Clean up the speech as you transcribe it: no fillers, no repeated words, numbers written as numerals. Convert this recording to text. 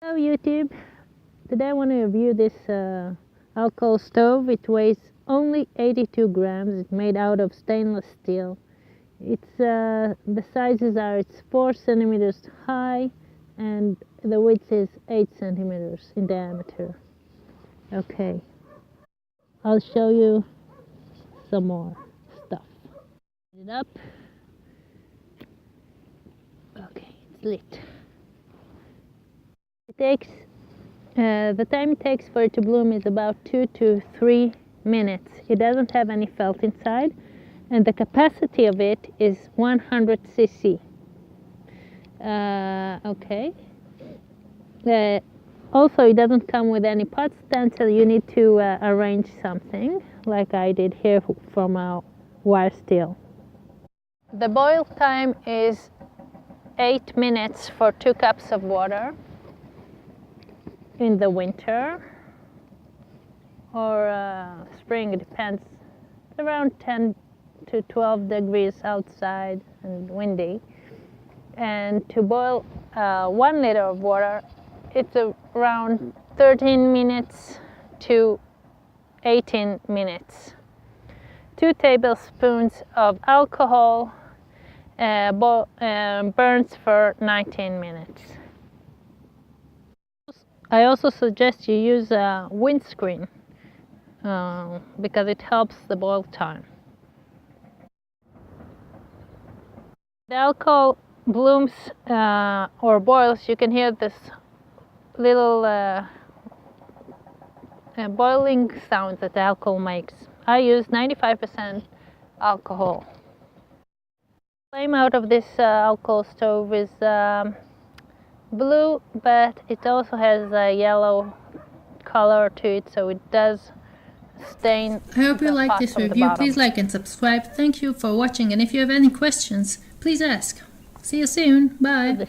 Hello YouTube, today I want to review this alcohol stove. It weighs only 82 grams. It's made out of stainless steel. The sizes are, it's 4 centimeters high and the width is 8 centimeters in diameter. Okay, I'll show you some more stuff. Light it up. Okay, it's lit. The time it takes for it to bloom is about 2 to 3 minutes. It doesn't have any felt inside, and the capacity of it is 100 cc. Okay. Also, it doesn't come with any pot stand, so you need to arrange something, like I did here from a wire steel. The boil time is 8 minutes for 2 cups of water. In the winter or spring, it depends. It's around 10 to 12 degrees outside and windy. And to boil 1 liter of water, it's around 13 minutes to 18 minutes. 2 tablespoons of alcohol burns for 19 minutes. I also suggest you use a windscreen because it helps the boil time. The alcohol blooms or boils, you can hear this little boiling sound that the alcohol makes. I use 95% alcohol. The flame out of this alcohol stove is blue, but it also has a yellow color to it, so it does stain. I hope you like this review. Please like and subscribe. Thank you for watching, and if you have any questions, please ask. See you soon. Bye.